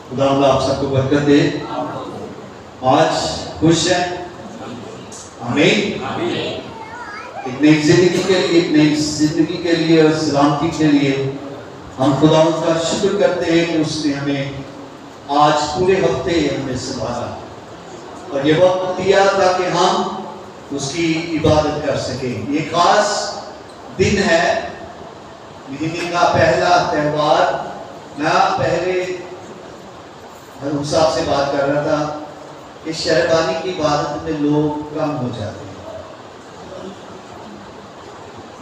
खुदा आप सबको बरकत दे। आज खुश है, आमीन। एक नई जिंदगी के लिए और सलामती के लिए हम खुदा का शुक्र करते हैं कि उसने हमें आज पूरे हफ्ते हमें संभाला और ये वक्त दिया ताकि हम उसकी इबादत कर सके। ये खास दिन है, महीने का पहला त्यौहार। मैं पहले हजूर साहब से बात कर रहा था कि शहरबानी की इबादत में लोग कम हो जाते हैं।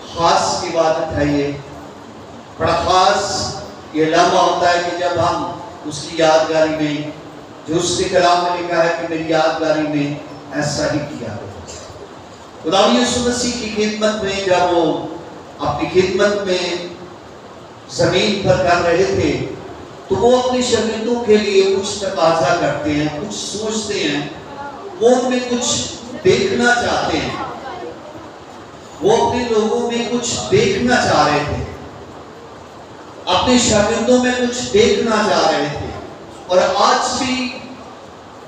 खास इबादत है ये, बड़ा खास ये लम्हा होता है कि जब हम उसकी यादगारी में, जो उसके कलाम में लिखा है कि मेरी यादगारी में ऐसा ही किया खुदा यीशु मसीह की खिदमत में जब वो अपनी खिदमत में जमीन पर कर रहे थे तो वो अपने शागिर्दों के लिए कुछ तकाजा करते हैं, कुछ सोचते हैं, वो उनमें कुछ देखना चाहते हैं, वो अपने लोगों में कुछ देखना चाह रहे थे, अपने शागिर्दों में कुछ देखना चाह रहे थे। और आज भी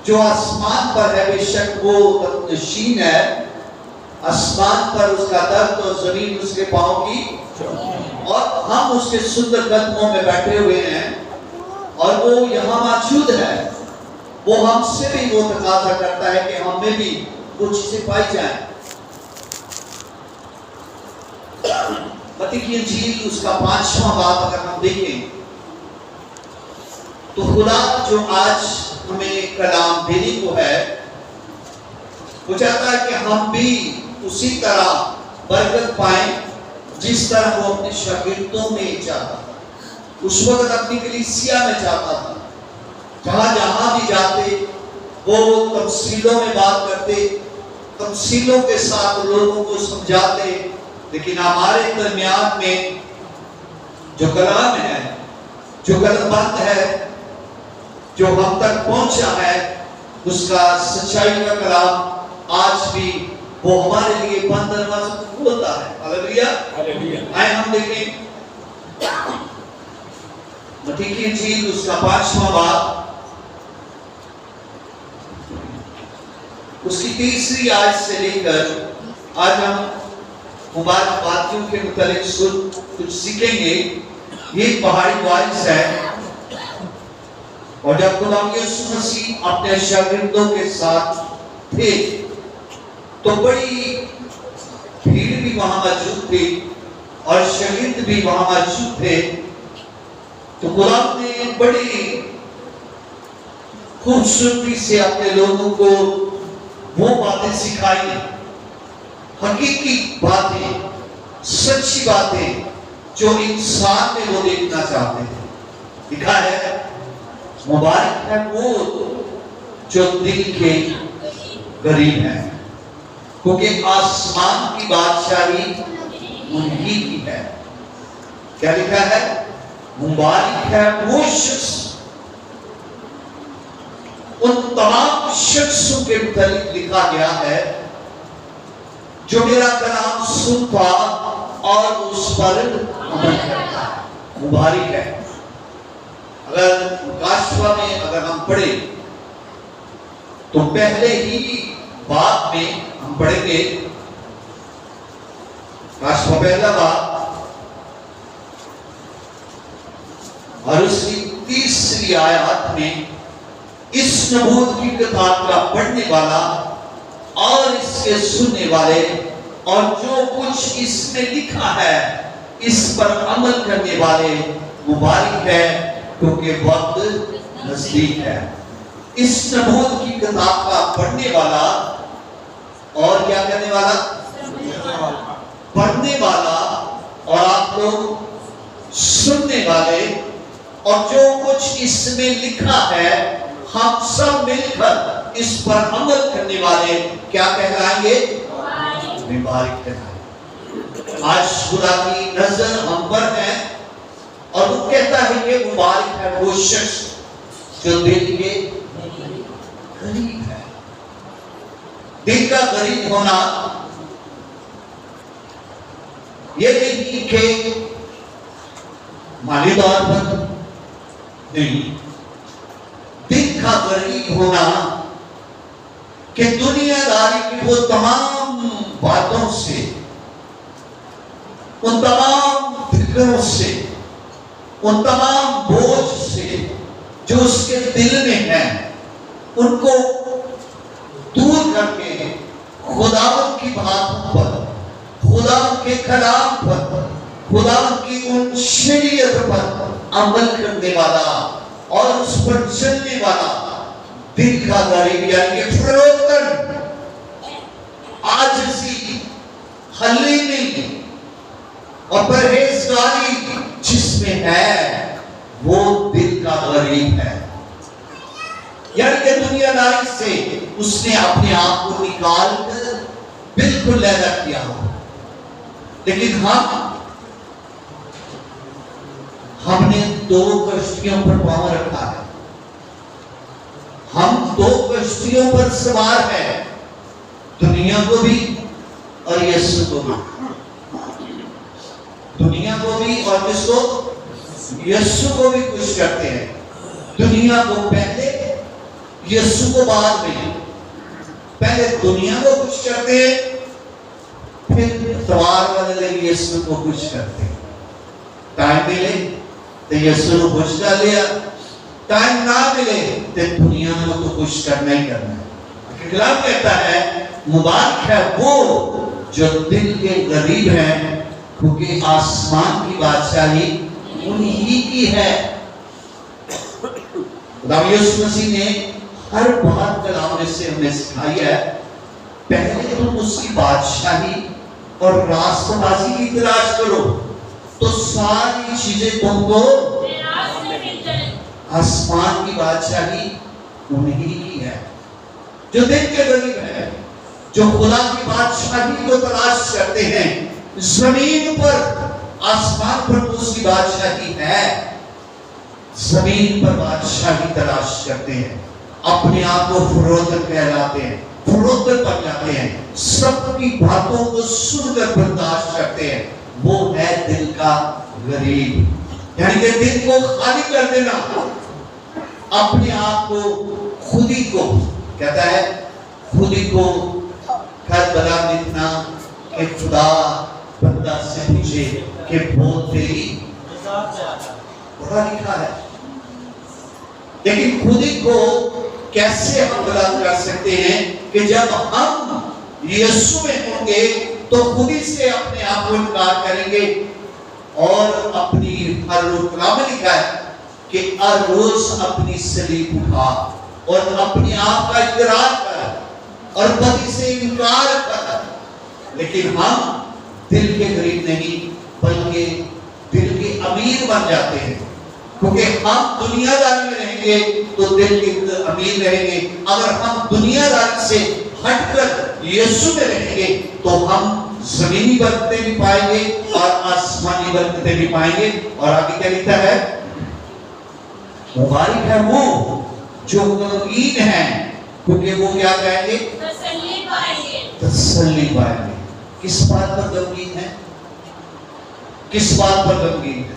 जो आसमान पर है, बेशक वो नशीन है, आसमान पर उसका दर्द और जमीन उसके पांव की, और हम उसके सुंदर कदमों में बैठे हुए हैं और वो यहाँ मौजूद है। वो हमसे भी वो तकाजा करता है कि हमें भी वो चीजें पाई जाए। मत्ती की इंजील उसका 5वां बाब अगर हम देखें तो खुदा जो आज हमें कलाम देने को है, वो चाहता है कि हम भी उसी तरह बरकत पाएं जिस तरह वो अपने शागिर्दों में चाहता था, उस वक्त अपनी कलीसिया में चाहता था। जहां भी जाते वो तफसीलों में बात करते, तफसीलों के साथ लोगों को समझाते। लेकिन हमारे दरमियान में जो कलाम है, जो कलमबंद है, जो हम तक पहुंचा है, उसका सच्चाई का कलाम आज भी वो हमारे लिए बंद दरवाजा खोलता है। Hallelujah, hallelujah. आए हम देखें मत्ती की इंजील उसका 5वां बाब उसकी 3री आयत से लेकर आज हम मुबारक बातियों के मुतालिक कुछ सीखेंगे। ये पहाड़ी वारिस है, और जब खुदा यीशु मसीह अपने शागिर्दों के साथ थे तो बड़ी भीड़ भी वहां मौजूद थी और शागिर्द भी वहां मौजूद थे। तो खुदा ने बड़ी खूबसूरती से अपने लोगों को वो बातें सिखाई, हकीकी बातें, सच्ची बातें जो इंसान में वो देखना चाहते थे। लिखा है मुबारक है वो जो दिल के गरीब है, क्योंकि आसमान की बादशाही उन्हीं की है। क्या लिखा है? मुबारक है वो शख्स, उन तमाम शख्सों के मुतालिक लिखा गया है जो मेरा कलाम सुनता और उस पर अमल करता है। मुबारक है। अगर काशवा में अगर हम पढ़े तो पहले ही बाब में हम पढ़ेंगे, काशवा पहला बाब और उसकी 3री आयत में इस नबूवत की किताब का पढ़ने वाला और इसके सुनने वाले और जो कुछ इसमें लिखा है इस पर अमल करने वाले मुबारक है, क्योंकि वक्त नजदीक है। इस नबूवत की किताब का पढ़ने वाला और क्या करने वाला? पढ़ने वाला, और आप लोग सुनने वाले, और जो कुछ इसमें लिखा है हम सब मिलकर इस पर अमल करने वाले क्या कहलाएंगे? मुबारक कहलाएंगे। आज खुदा की नजर हम पर है और वो कहता है कि मुबारक है वो शख्स जो दिल के गरीब है। दिल का गरीब होना ये नहीं कि माली तौर पर नहीं, का गरीब होना कि दुनियादारी की वो तमाम बातों से, उन तमाम फिक्रों से, उन तमाम बोझ से जो उसके दिल में है, उनको दूर करके खुदा की बातों पर, खुदा के कलाम पर, खुदा की उन शरीयत पर अमल करने वाला और उस पर चलने वाला दिल का गरीब, यानी कि फरोतन, आजिज़ी, हलीमी और परहेजगारी जिसमें है, वो दिल का गरीब है। यानी कि दुनियादारी से उसने अपने आप को निकाल कर बिल्कुल अलग किया हो। लेकिन हमने दो कश्तियों पर पांव रखा है। हम दो कश्तियों पर सवार हैं, दुनिया को भी और यीशु को भी। दुनिया को भी और किसको? यीशु को भी खुश करते हैं। दुनिया को पहले, यीशु को बाद में। पहले दुनिया को खुश करते हैं, फिर सवार वाले यीशु को खुश करते हैं। टाइम मिले तो यीशु को खुश कर लिया, टाइम ना मिले तो दुनिया को तो खुश करना ही करना है। कलाम कहता है मुबारक है वो जो दिल के गरीब हैं, क्योंकि आसमान की बादशाही उन्हीं की है। खुदा यीशु मसीह ने हर बात कलाम में से हमें सिखाई है, पहले तुम उसकी बादशाही और रास्तबाजी की तलाश करो तो सारी चीजें तुमको आसमान की बादशाही उन्हीं की है। जो दिल के गरीब है, जो खुदा की बादशाही को तलाश करते हैं, जमीन पर, आसमान पर उसकी बादशाही है, जमीन पर बादशाही तलाश करते हैं, अपने आप को फरोतन कहलाते हैं, फरोतन बन जाते हैं, सबकी बातों को सुनकर बर्दाश्त करते हैं, वो है दिल का गरीब। यानी कि दिल को खाली कर देना, अपने आप को, खुद ही को, कहता है खुद ही को कर बना लिखना कि खुदा बंदा से पूछे कि बहुत तेरी पढ़ा लिखा है। लेकिन खुद ही को कैसे हम बयान कर सकते हैं कि जब हम यीशु में होंगे तो खुद ही से अपने आप को इनकार करेंगे और अपनी हर रोज कलाम में लिखा है कि हर रोज अपनी सलीब उठा और अपने आप का इकरार कर और पति से इनकार कर। लेकिन हम दिल के गरीब नहीं बल्कि दिल के अमीर बन जाते हैं, क्योंकि हम दुनियादारी में रहेंगे तो दिल के अमीर रहेंगे। अगर हम दुनियादारी से हटकर यीशु में रहेंगे तो हम जमीनी बरकतें भी पाएंगे और आसमानी बरकतें भी पाएंगे। और आगे क्या लिखा है? मुबारक है वो जो गमगीन है, क्योंकि वो क्या कहेंगे? तसल्ली पाएंगे। तसल्ली पाएंगे। किस बात पर गमगीन है? किस बात पर गमगीन है?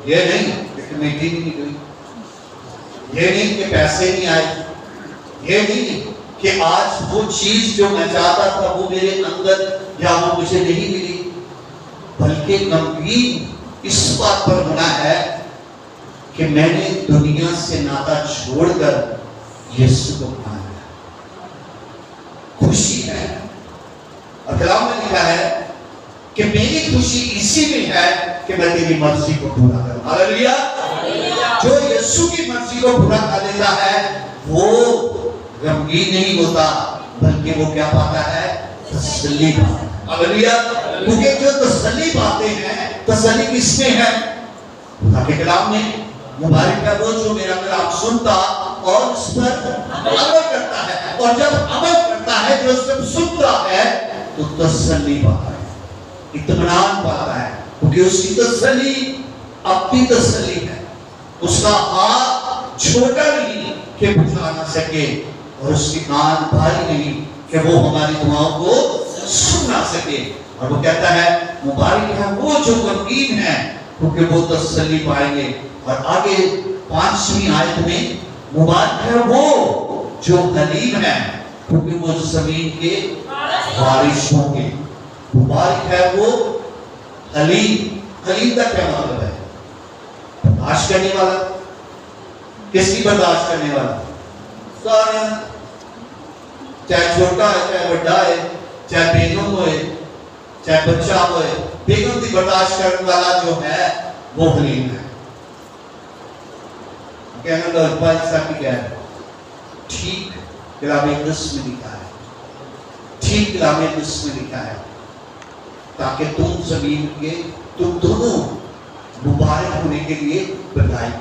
ये नहीं कि कमेटी नहीं गई, ये नहीं कि पैसे नहीं आए, ये नहीं कि आज वो चीज जो मैं चाहता था वो मेरे अंदर या वो मुझे नहीं मिली, बल्कि गमगीन इस बात पर होना है कि मैंने दुनिया से नाता छोड़कर यीशु को पाया। खुशी है। और कलाम में लिखा है कि मेरी खुशी इसी में है कि मैं तेरी मर्जी को पूरा करूं। हालेलुया। जो यीशु की मर्जी को पूरा कर लेता है वो गमगीन नहीं होता, बल्कि वो क्या पाता है? तसल्ली पाता है। हालेलुया। क्योंकि जो तसल्ली पाते हैं, तसल्ली किसमें है? खुदा के कलाम में। मुबारक है वो जो मेरा कलाम सुनता और उस पर अमल करता है, और जब अमल करता है, जो सब सुनता है, तो तसल्ली पाता है, इत्मीनान पाता है, क्योंकि उसकी तसल्ली अपनी तसल्ली है। उसका हाथ छोटा नहीं कि बुझा ना सके और उसकी कान भारी नहीं कि वो हमारी दुआओं को सुन ना सके। और वो कहता है मुबारक है वो जो गमगीन है, क्योंकि वो तसल्ली पाएंगे। और आगे 5वीं आयत में मुबारक है वो जो हलीम है, क्योंकि वो जमीन के वारिस होंगे। मुबारक है वो हलीम। हलीम का क्या मतलब है? बर्दाश्त करने वाला। किसकी बर्दाश्त करने वाला? सारे, चाहे छोटा है, चाहे बड़ा है, चाहे बेगम होए, चाहे बच्चा होए, बेगम की बर्दाश्त करने वाला जो है वो हलीम है। कहने लगा क्या है? ठीक कलामे क़ुद्स में लिखा है, ठीक कलामे क़ुद्स में लिखा है, ताकि तुम जमीन के तुम दोनों मुबारक होने के लिए बनाए।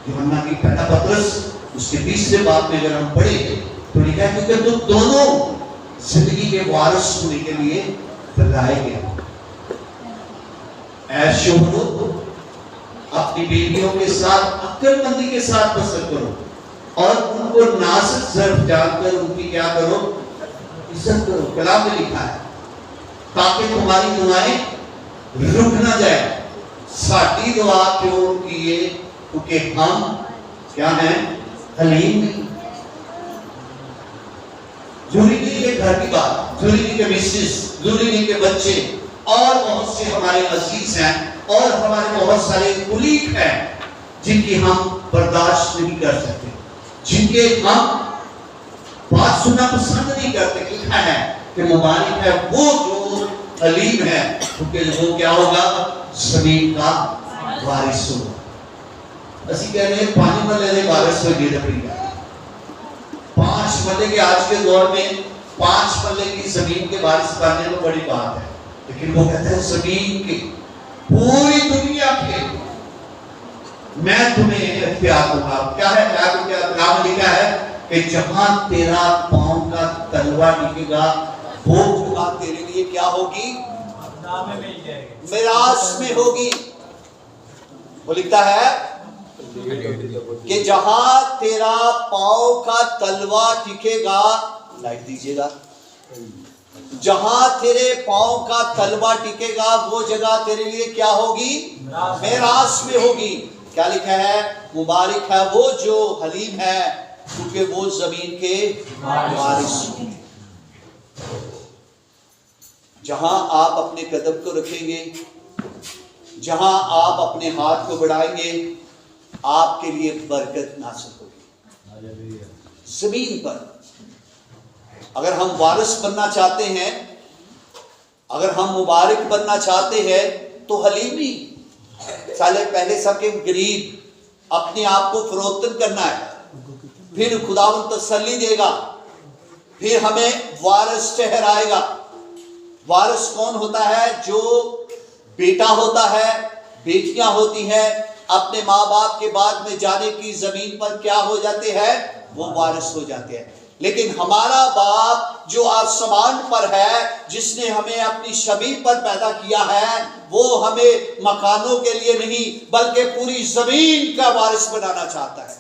यूहन्ना की पहला पत्रस उसके 20 से बात में अगर हम पढ़े तो लिखा है क्योंकि तुम दोनों जिंदगी के वारिस होने के लिए बनाए गए। ऐशो अपनी बेटियों के साथ अक्लमंदी के साथ बसर करो और उनको नाज़िक ज़र्फ जानकर उनकी क्या करो? इज्जत करो। कलाम में लिखा है ताकि तुम्हारी दुआएं रुक ना जाए। साडी दुआ क्यों किए? क्योंकि हम क्या हैं? हलीम नहीं। जरूरी नहीं के घर की बात, जरूरी नहीं के मिसेस, जरूरी नहीं के बच्चे, और बहुत से हमारे अजीज हैं और हमारे बहुत सारे कुलीग हैं जिनकी हम बर्दाश्त नहीं कर सकते, जिनके हम बात सुनना पसंद नहीं करते। लिखा है कि मुबारक है वो जो हलीम है, क्योंकि वो क्या होगा? ज़मीन का वारिस होगा। ਅਸੀਂ कहने पानी मल्ले के वारिस हो गए। 5 मल्ले के आज के दौर में 5 मल्ले की जमीन के वारिस बनने में बड़ी बात है, लेकिन वो कहते हैं जमीन के पूरी दुनिया के मैं तुम्हें इख्तियार दूंगा। क्या है? क्या लिखा है कि जहां तेरा पांव का तलवा टिकेगा वो जगह तेरे लिए क्या होगी? मिरास में होगी। वो लिखता है कि जहां तेरा पांव का तलवा टिकेगा, लाइट दीजिएगा, जहां तेरे पांव का तलवा टिकेगा वो जगह तेरे लिए क्या होगी? मिरास में होगी। क्या लिखा है? मुबारक है वो जो हलीम है, क्योंकि वो जमीन के वारिस होंगे। जहां आप अपने कदम को रखेंगे, जहां आप अपने हाथ को बढ़ाएंगे, आपके लिए बरकत नासिल होगी। जमीन पर अगर हम वारिस बनना चाहते हैं, अगर हम मुबारक बनना चाहते हैं, तो हलीमी पहले सबके गरीब अपने आप को फरोख्त करना है, फिर खुदावंद तसल्ली देगा, फिर हमें वारिस ठहराएगा। वारिस कौन होता है? जो बेटा होता है, बेटियां होती हैं, अपने माँ बाप के बाद में जाने की जमीन पर क्या हो जाते हैं? वो वारिस हो जाते हैं। लेकिन हमारा बाप जो आसमान पर है, जिसने हमें अपनी शबीह पर पैदा किया है, वो हमें मकानों के लिए नहीं बल्कि पूरी जमीन का वारिस बनाना चाहता है।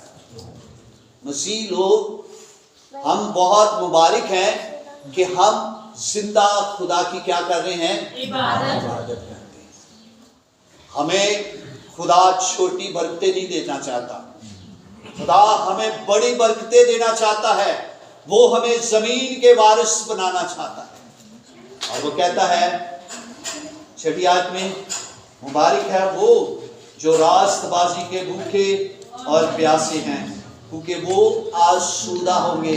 मसीह लोग हम बहुत मुबारक हैं कि हम जिंदा खुदा की क्या कर रहे हैं? इबादत करते हैं। हमें खुदा छोटी बरकतें नहीं देना चाहता, खुदा हमें बड़ी बरकतें देना चाहता है। वो हमें जमीन के वारिस बनाना चाहता है। और वो कहता है 6ठी आयत में, मुबारक है वो जो रास्तबाजी के भूखे और प्यासे हैं, क्योंकि वो आसूदा होंगे।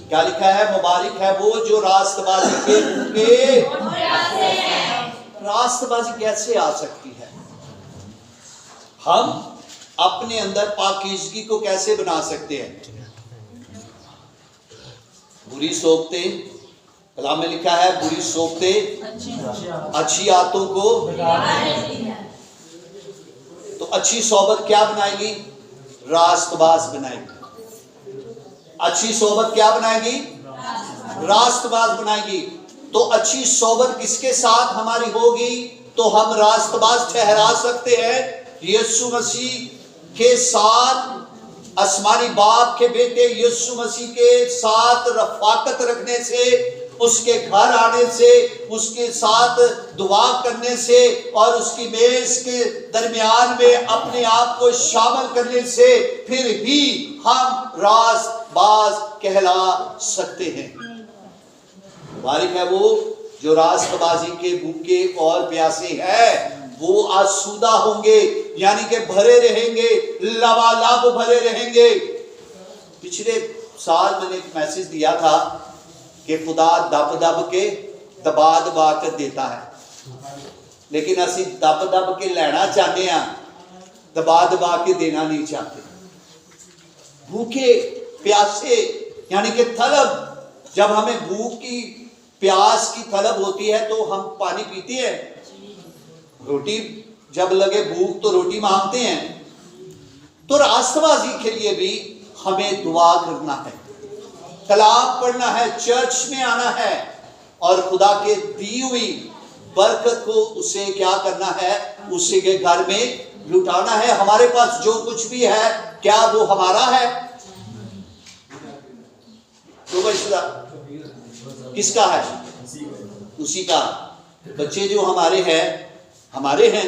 क्या लिखा है? मुबारक है वो जो रास्तबाजी के भूखे और प्यासे हैं। रास्तबाजी कैसे आ सकती है? हम अपने अंदर पाकीज़गी को कैसे बना सकते हैं? बुरी सोबतें, कलाम में लिखा है बुरी सोबतें अच्छी आदतों को, तो अच्छी सोबत क्या बनाएगी? रास्तबाज बनाएगी। अच्छी सोबत क्या बनाएगी? रास्तबाज बनाएगी। तो अच्छी सोबत किसके साथ हमारी होगी तो हम रास्तबाज ठहरा सकते हैं? यीशु मसीह के साथ, आसमानी बाप के बेटे यीशु मसीह के साथ रफाकत रखने से उसके घर आने से, उसके साथ दुआ करने से और उसकी मेज के दरमियान में अपने आप को शामिल करने से फिर ही हम रास्तबाज कहला सकते हैं। मुबारक है वो जो रास्तबाजी के भूखे और प्यासे हैं, वो आसूदा होंगे, यानी कि भरे रहेंगे, लबालब भरे रहेंगे। पिछले साल मैंने एक मैसेज दिया था कि खुदा दब दब के दबा दबा कर देता है, लेकिन असी दब दब के लेना चाहते हैं, दबा दबा के देना नहीं चाहते। भूखे प्यासे यानी कि तलब, जब हमें भूख की प्यास की तलब होती है तो हम पानी पीते हैं, रोटी जब लगे भूख तो रोटी मांगते हैं। तो रास्तबाजी के लिए भी हमें दुआ करना है, कलाम पढ़ना है, चर्च में आना है और खुदा के दी हुई बरकत को उसे क्या करना है, उसी के घर में लुटाना है। हमारे पास जो कुछ भी है क्या वो हमारा है? तो किसका है? उसी का। बच्चे जो हमारे हैं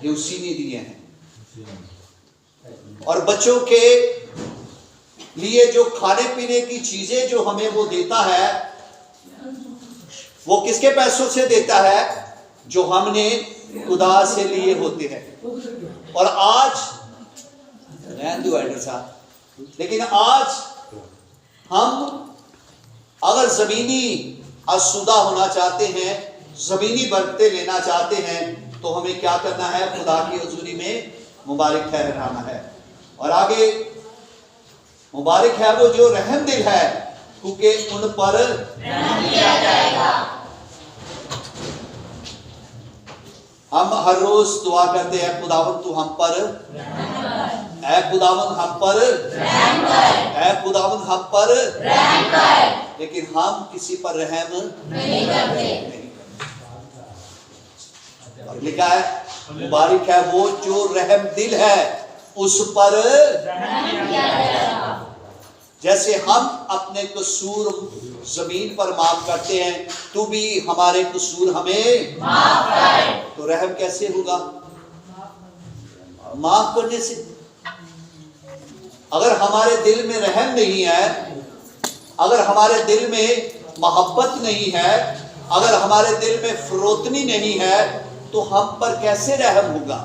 ये उसी ने दिए हैं। और बच्चों के लिए जो खाने पीने की चीजें जो हमें वो देता है, वो किसके पैसों से देता है? जो हमने खुदा से लिए होते हैं। और आज साहब, लेकिन आज हम अगर जमीनी आसूदा होना चाहते हैं, जमीनी बरकतें लेना चाहते हैं, तो हमें क्या करना है? खुदा की हुजूरी में मुबारक ठहराना है। और आगे मुबारक है वो जो रहम दिल है, क्योंकि उन पर रहम किया जाएगा। हम हर रोज दुआ करते हैं, खुदावन तू हम पर रहम कर, ऐ खुदावन हम पर रहम कर, ऐ खुदावन हम पर रहम कर, लेकिन हम किसी पर रहम नहीं करते। और लिखा है मुबारक है वो जो रहम दिल है, उस पर रहम किया जाएगा। जैसे हम अपने कसूर जमीन पर माफ करते हैं, तू भी हमारे कसूर हमें माफ कर। तो रहम कैसे होगा? माफ करने से। अगर हमारे दिल में रहम नहीं है, अगर हमारे दिल में मोहब्बत नहीं है, अगर हमारे दिल में फरोतनी नहीं है, तो हम पर कैसे रहम होगा?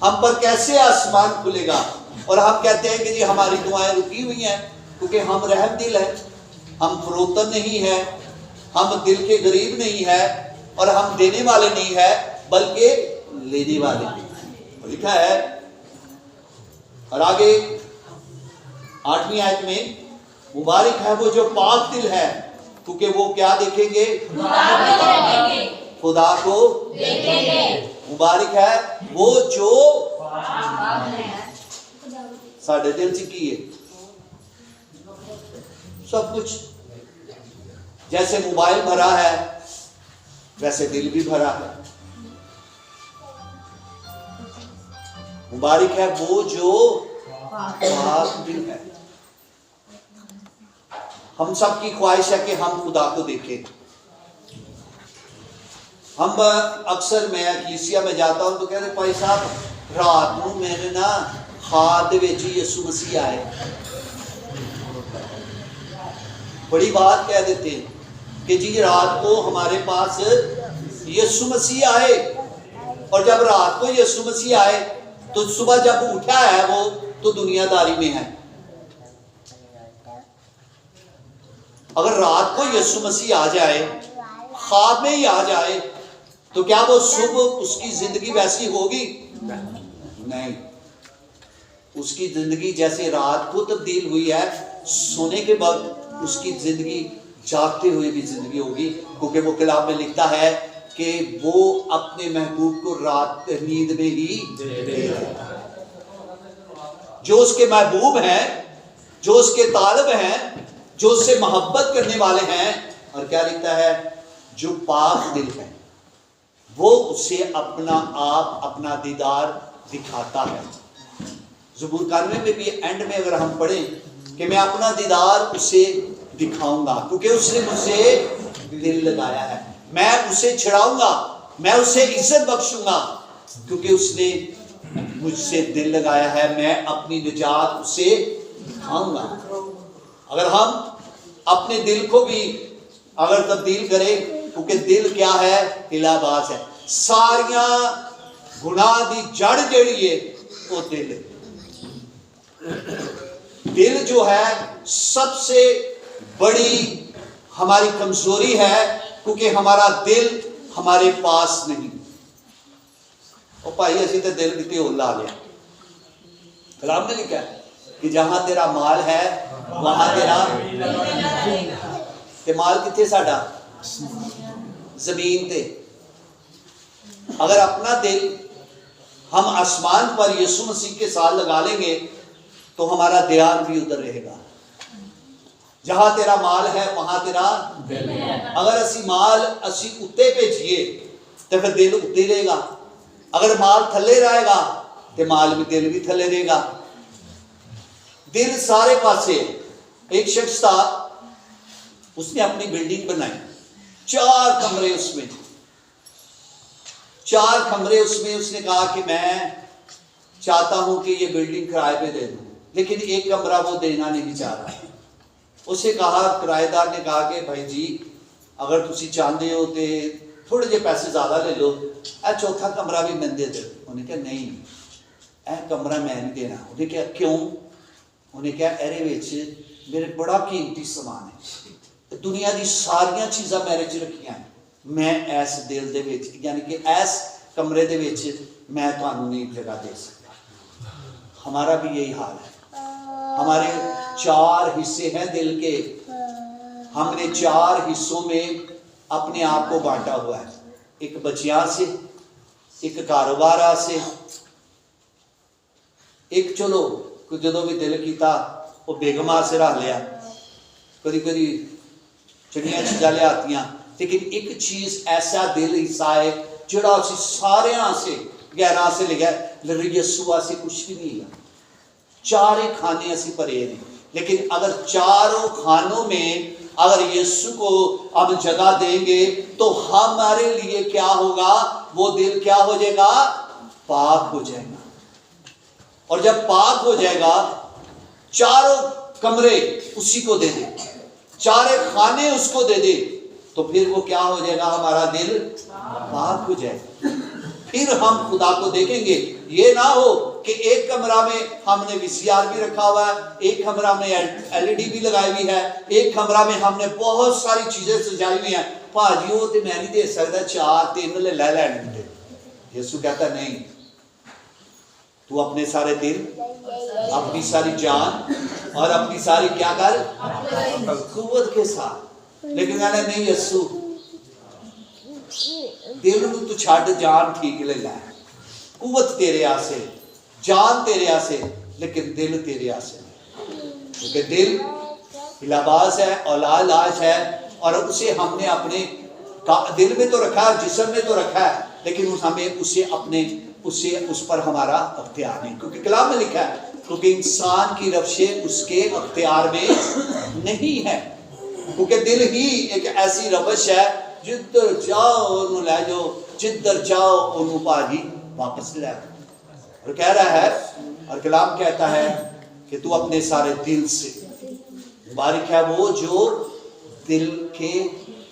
हम पर कैसे आसमान खुलेगा? और हम कहते हैं कि जी हमारी दुआएं रुकी हुई हैं, क्योंकि हम रहम दिल है, हम फरोतन नहीं है, हम दिल के गरीब नहीं है, और हम देने वाले नहीं है बल्कि लेने वाले। लिखा है और आगे 8वीं आयत में, मुबारक है वो जो पाक दिल है, क्योंकि वो क्या देखेंगे? खुदा को देखेंगे। मुबारक है वो जो साढ़े दिल च की है सब कुछ। जैसे मोबाइल भरा है वैसे दिल भी भरा है। मुबारक है वो जो पाक दिल है। हम सब की ख्वाहिश है कि हम खुदा को देखें। हम अक्सर मैं कीसिया में जाता हूं तो कहते भाई साहब रात को मेरे ना ख्वाब दे विच यीशु मसीह आए। बड़ी बात कह देते हैं कि जी रात को हमारे पास यीशु मसीह आए, और जब रात को यीशु मसीह आए तो सुबह जब उठा है वो तो दुनियादारी में है। अगर रात को यीशु मसीह आ जाए, ख्वाब में ही आ जाए, तो क्या वो सुबह उसकी जिंदगी वैसी होगी? नहीं। उसकी जिंदगी जैसे रात को तब्दील हुई है, सोने के बाद उसकी जिंदगी जागते हुए भी जिंदगी होगी, क्योंकि वो कलाम में लिखता है कि वो अपने महबूब को रात नींद में ही देगा। जो उसके महबूब हैं, जो उसके तालिब हैं, जो उससे मोहब्बत करने वाले हैं, और क्या लिखता है? जो पाक दिल है, वो उसे अपना आप, अपना दीदार दिखाता है। ज़बूर 91 में भी एंड में अगर हम पढ़ें कि मैं अपना दीदार उसे दिखाऊंगा, क्योंकि उसने मुझसे दिल लगाया है। मैं उसे छुड़ाऊंगा, मैं उसे इज्जत बख्शूंगा, क्योंकि उसने मुझसे दिल लगाया है। मैं अपनी निजात उसे दिखाऊंगा। अगर हम अपने दिल को भी अगर तब्दील करें, क्योंकि दिल क्या है? हिलाबाज है। सारिया गुनाह दी जड़ जड़ी है वो दिल है। दिल जो है सबसे बड़ी हमारी कमजोरी है, क्योंकि हमारा दिल हमारे पास नहीं। और भाई असी तो दिल कितने होर ला लिया। कलाम ने लिखा कि जहां तेरा माल है वहां तेरा ते माल कितने साडा? जमीन ते। अगर अपना दिल हम आसमान पर यीशु मसीह के साथ लगा लेंगे तो हमारा ध्यान भी उधर रहेगा। जहां तेरा माल है वहां तेरा दिल है। अगर असी माल असी उत्ते भेजिए तो फिर दिल उत्ते रहेगा। अगर माल थले रहेगा तो माल भी दिल भी थले रहेगा। दिल सारे पासे। एक शख्स था, उसने अपनी बिल्डिंग बनाई, 4 कमरे उसमें, 4 कमरे उसमें। उसने कहा कि मैं चाहता हूं कि ये बिल्डिंग किराए पे दे दूं, लेकिन एक कमरा वो देना नहीं चाह रहा। उसे कहा, किराएदार ने कहा कि भाई जी अगर तुसी चाहते हो तो थोड़े जे पैसे ज्यादा ले लो, चौथा कमरा भी मैं दे दो। उन्हें कहा नहीं, कमरा मैं नहीं देना। उन्हें कहा क्यों? उन्हें कहा एरे विच मेरे बड़ा कीमती समान है, दुनिया की सारिया चीज़ां मेरे च रखियां, मैं इस दिल दे विच यानी कि इस कमरे दे विच मैं तुहानू नहीं जगह दे सकता। हमारा भी यही हाल है। हमारे 4 हिस्से हैं दिल के। हमने 4 हिस्सों में अपने आप को बांटा हुआ है। एक बच्चियां से, एक कारोबार से, एक चलो जो भी दिल किया वो बेगमा से रख लिया, कभी कभी चंगिया चीज़ा लियातियां। लेकिन एक चीज ऐसा दिल हिस्सा है जोड़ा असी सारे से गैर से लिखा यीशु से कुछ भी नहीं है। 4 खाने असी भरे हैं, लेकिन अगर 4 खानों में अगर यीशु को अब जगह देंगे तो हमारे लिए क्या होगा? वो दिल क्या हो जाएगा? पाक हो जाएगा। और जब पाक हो जाएगा, 4 कमरे उसी को दे दे, 4 खाने उसको दे दे, तो फिर वो क्या हो जाएगा? हमारा दिल पाक हो जाएगा। फिर हम खुदा को देखेंगे। ये ना हो कि एक कमरा में हमने वीसीआर भी रखा हुआ है, एक कमरा में एलईडी भी लगाई हुई है, एक कमरा में हमने बहुत सारी चीजें सजाई हुई हैं। भाजी वो तो मैं नहीं दे सकता, 4-3 ले लैने। यीशु कहता नहीं, तू अपने सारे दिल, अपनी सारी जान और अपनी सारी क्या कर कुव्वत के साथ। लेकिन कहना नहीं यीशु दिल नूं तू छड्ड, जान ठीक ले लै, कुव्वत तेरे आसे, जान तेरे आसे, लेकिन दिल तेरे आसे नहीं। क्योंकि दिल हिलाबाज है, औलाद है, और उसे हमने अपने दिल में तो रखा है, जिस्म में तो रखा है, लेकिन हमें उसे उस पर हमारा अख्तियार नहीं। क्योंकि कलाम में लिखा है क्योंकि इंसान की रफ्शें उसके अख्तियार में नहीं है। क्योंकि दिल ही एक ऐसी रवश है, जिधर जाओ उन्हों लै जाओ, जिधर जाओ उन्हों भाजी वापस लै। और कह रहा है, और कलाम कहता है कि तू अपने सारे दिल से, मुबारक है वो जो दिल के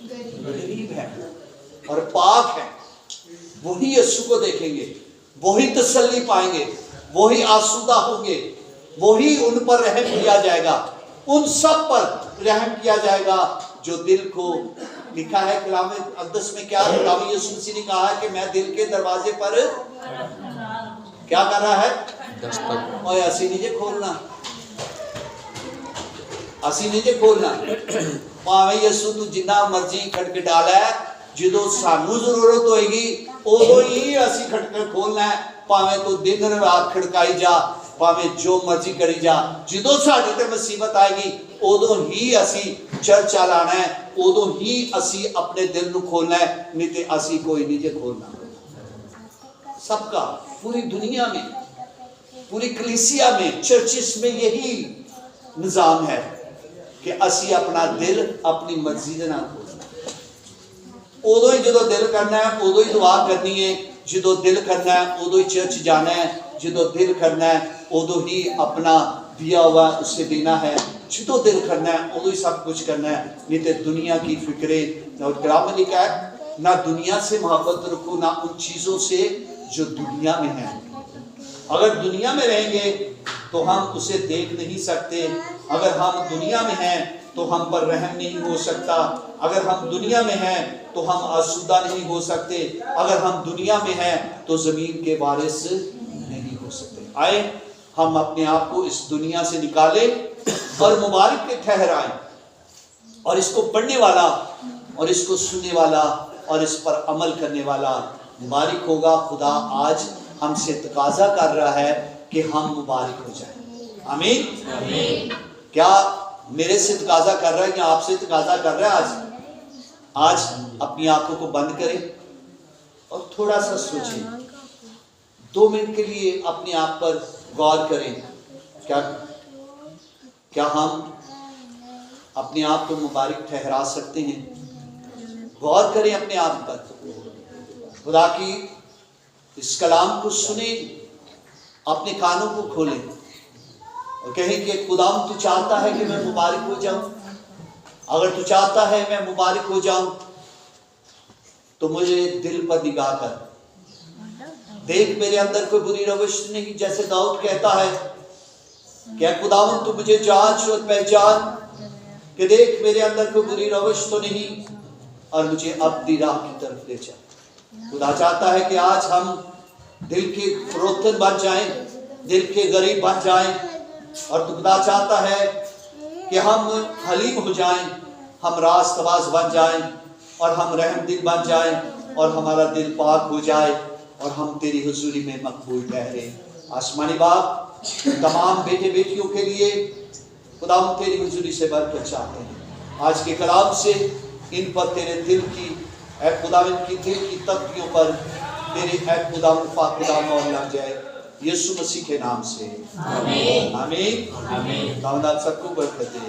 करीब है और पाक है, वही यीशु को देखेंगे, वही तसल्ली पाएंगे, वही आसूदा होंगे, वही उन पर रहम किया जाएगा, उन सब पर रहम किया जाएगा जो दिल को। लिखा है कलाम अक़दस में, क्या कलाम यीशु मसीह ने कहा है कि मैं दिल के दरवाजे पर क्या कर रहा है? दस्तक। और असी नहीं जे खोलना, असी नहीं जे खोलना। भावें यीशु तू जिन्ना मर्जी खटखटा लै, जो सानू जरूरत होएगी उदों ही असी खटखट खोलना है। भावें तू दिन रात खड़काई जा, भावें जो मर्जी करी जा, जो साडे ते मुसीबत आएगी उदों ही असी चर्च चलाना है, उदों ही असी अपने दिल नू खोलना है, नहीं तो असी कोई नहीं जे खोलना। सबका पूरी दुनिया में, पूरी कलीसिया में, चर्चिस में यही निजाम है कि असी अपना दिल अपनी मर्जी के नाल खोलना। उदों ही जो दिल करना है उदों ही दुआ करनी है, जो दिल करना है उदों ही चर्च जाना है, जो दिल करना है उदों ही अपना दिया हुआ उससे देना है, जो दिल करना है उदों ही सब कुछ करना है। नहीं तो दुनिया की फिक्रें, और कलाम में लिखा है ना दुनिया से मोहब्बत रखो ना उन चीज़ों से जो दुनिया में है। अगर दुनिया में रहेंगे तो हम उसे देख नहीं सकते, अगर हम दुनिया में हैं तो हम पर रहम नहीं हो सकता, अगर हम दुनिया में हैं तो हम आसूदा नहीं हो सकते, अगर हम दुनिया में हैं तो ज़मीन के वारिस नहीं हो सकते। आए हम अपने आप को इस दुनिया से निकालें और मुबारक के ठहराएं, और इसको पढ़ने वाला और इसको सुनने वाला और इस पर अमल करने वाला मुबारक होगा। खुदा आज हमसे तकाजा कर रहा है कि हम मुबारक हो जाएं। आमीन, आमीन। क्या मेरे से तकाजा कर रहा है या आपसे तकाजा कर रहा है? आज अपनी आंखों को बंद करें और थोड़ा सा सोचें, 2 मिनट के लिए अपने आप पर गौर करें। क्या हम अपने आप को मुबारक ठहरा सकते हैं? गौर करें अपने आप पर। खुदा की इस कलाम को सुने, अपने कानों को खोलें और कहें कि खुदा तू चाहता है कि मैं मुबारक हो जाऊं। अगर तू चाहता है मैं मुबारक हो जाऊं तो मुझे दिल पर निगाह कर, देख मेरे अंदर कोई बुरी रविश नहीं। जैसे दाऊद कहता है क्या खुदावंद तू मुझे जांच और पहचान कि देख मेरे अंदर कोई बुरी रविश तो नहीं और मुझे अपनी राह की तरफ ले जा। खुदा चाहता है कि आज हम दिल के रोतन बन जाएं, दिल के गरीब बन जाएं, और खुदा चाहता है कि हम हलीम हो जाएं, हम रास्तबाज बन जाएं और हम रहम दिल बन जाएं और हमारा दिल पाक हो जाए और हम तेरी हुजूरी में मकबूल ठहरे। आसमानी बाप तमाम बेटे बेटियों के लिए खुदा हम तेरी हुजूरी से बरकत चाहते हैं। आज के कलाम से इन पर तेरे दिल की खुदा इनकी दिल की तख्तियों पर तेरे खुदा खुदा मौल लग जाए, यीशु मसीह के नाम से आमीन, आमीन, आमीन। खुदा सबको बरकत दे।